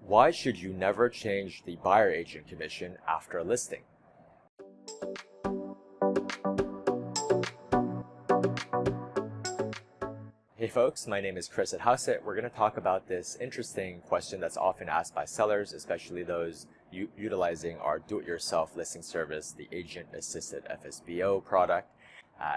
Why should you never change the buyer agent commission after a listing? Hey folks, my name is Chris at Hauseit. We're going to talk about this interesting question that's often asked by sellers, especially those utilizing our do-it-yourself listing service, the agent-assisted FSBO product.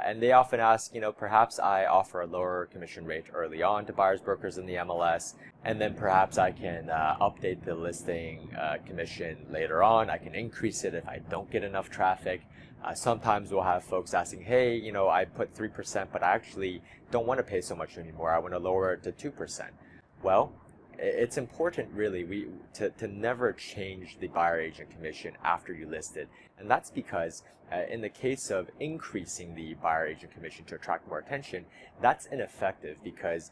And they often ask, perhaps I offer a lower commission rate early on to buyers brokers in the MLS, and then perhaps I can update the listing commission later on. I can increase it if I don't get enough traffic. Sometimes we'll have folks asking, hey, I put 3%, but I actually don't want to pay so much anymore. I want to lower it to 2%. Well, it's important really to never change the buyer agent commission after you list it. And that's because in the case of increasing the buyer agent commission to attract more attention, that's ineffective because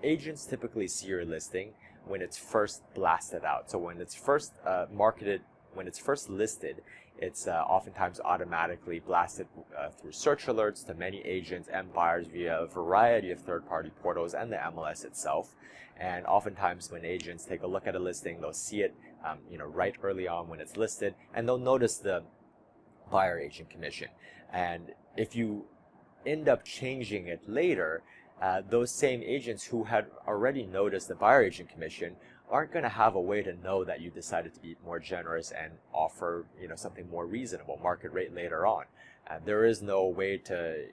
agents typically see your listing when it's first blasted out. So when it's first marketed, when it's first listed, it's oftentimes automatically blasted through search alerts to many agents and buyers via a variety of third-party portals and the MLS itself. And oftentimes when agents take a look at a listing, they'll see it right early on when it's listed, and they'll notice the buyer agent commission. And if you end up changing it later, those same agents who had already noticed the buyer agent commission aren't going to have a way to know that you decided to be more generous and offer something more reasonable market rate later on. There is no way to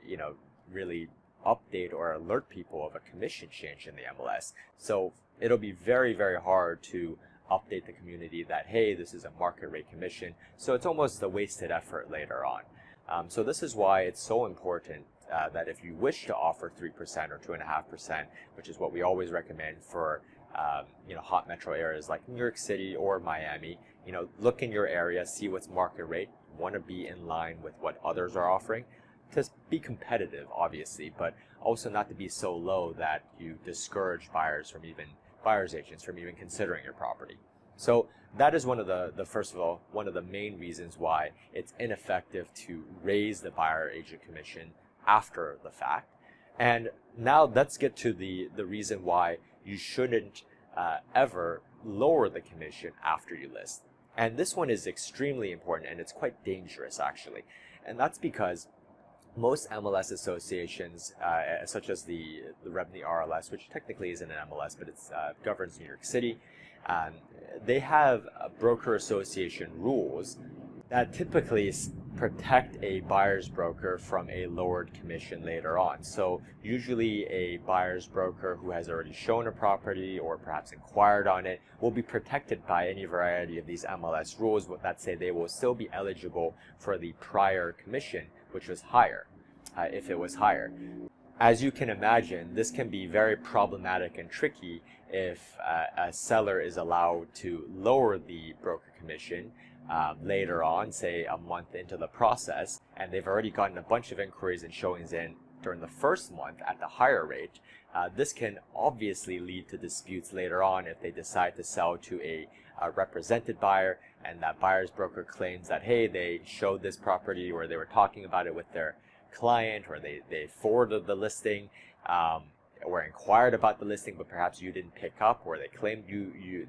really update or alert people of a commission change in the MLS. So it'll be very, very hard to update the community that, hey, this is a market rate commission. So it's almost a wasted effort later on. So this is why it's so important that if you wish to offer 3% or 2.5%, which is what we always recommend for hot metro areas like New York City or Miami, look in your area, see what's market rate, want to be in line with what others are offering, to be competitive, obviously, but also not to be so low that you discourage buyers agents from even considering your property. So that is one of the main reasons why it's ineffective to raise the buyer agent commission after the fact. And now let's get to the reason why you shouldn't ever lower the commission after you list. And this one is extremely important, and it's quite dangerous actually. And that's because most MLS associations, such as the Rebney RLS, which technically isn't an MLS, but it governs New York City, they have broker association rules that typically protect a buyer's broker from a lowered commission later on. So usually a buyer's broker who has already shown a property or perhaps inquired on it will be protected by any variety of these MLS rules that say they will still be eligible for the prior commission, which was higher, if it was higher. As you can imagine, this can be very problematic and tricky if a seller is allowed to lower the broker commission later on, say a month into the process, and they've already gotten a bunch of inquiries and showings in during the first month at the higher rate. This can obviously lead to disputes later on if they decide to sell to a represented buyer, and that buyer's broker claims that, hey, they showed this property or they were talking about it with their client, or they forwarded the listing or inquired about the listing, but perhaps you didn't pick up, or they claimed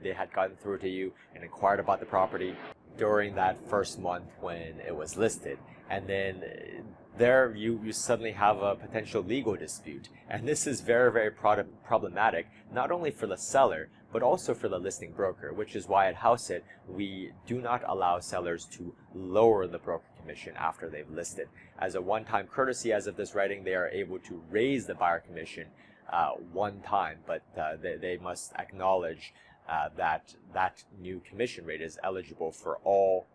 they had gotten through to you and inquired about the property during that first month when it was listed. And then there you suddenly have a potential legal dispute. And this is very, very problematic, not only for the seller, but also for the listing broker, which is why at Hauseit we do not allow sellers to lower the broker commission after they've listed. As a one-time courtesy, as of this writing, they are able to raise the buyer commission one time, but they must acknowledge that new commission rate is eligible for all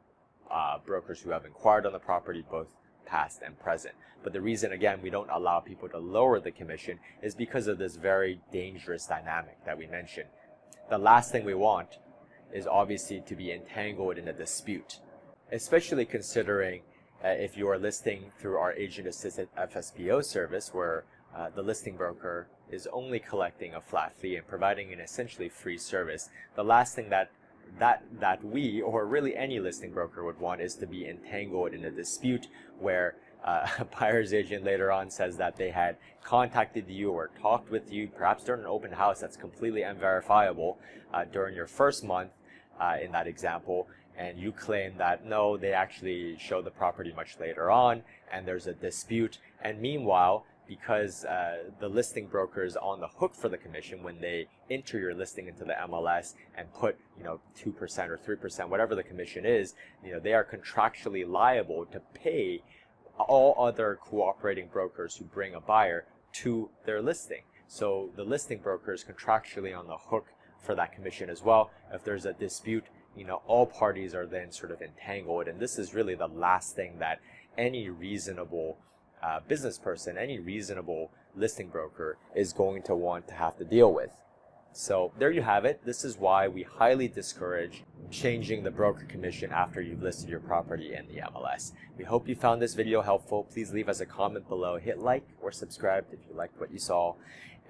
brokers who have inquired on the property, both past and present. But the reason, again, we don't allow people to lower the commission is because of this very dangerous dynamic that we mentioned. The last thing we want is obviously to be entangled in a dispute, especially considering if you are listing through our agent-assisted FSBO service, where the listing broker is only collecting a flat fee and providing an essentially free service. The last thing that we, or really any listing broker, would want is to be entangled in a dispute where a buyer's agent later on says that they had contacted you or talked with you, perhaps during an open house that's completely unverifiable during your first month in that example, and you claim that no, they actually showed the property much later on, and there's a dispute, and meanwhile, because the listing broker is on the hook for the commission when they enter your listing into the MLS and put 2% or 3%, whatever the commission is, they are contractually liable to pay all other cooperating brokers who bring a buyer to their listing. So the listing broker is contractually on the hook for that commission as well. If there's a dispute, all parties are then sort of entangled, and this is really the last thing that any reasonable business person, any reasonable listing broker is going to want to have to deal with. So there you have it. This is why we highly discourage changing the broker commission after you've listed your property in the MLS. We hope you found this video helpful. Please leave us a comment below, hit like or subscribe if you liked what you saw.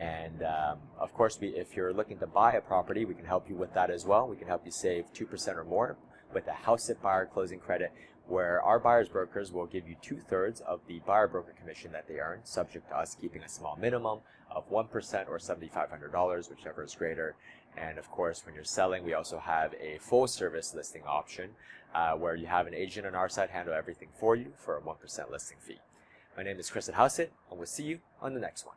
And of course, if you're looking to buy a property, we can help you with that as well. We can help you save 2% or more with a Hauseit buyer closing credit, where our buyer's brokers will give you 2/3 of the buyer broker commission that they earn, subject to us keeping a small minimum of 1% or $7,500, whichever is greater. And of course, when you're selling, we also have a full service listing option where you have an agent on our side handle everything for you for a 1% listing fee. My name is Chris at Hauseit, and we'll see you on the next one.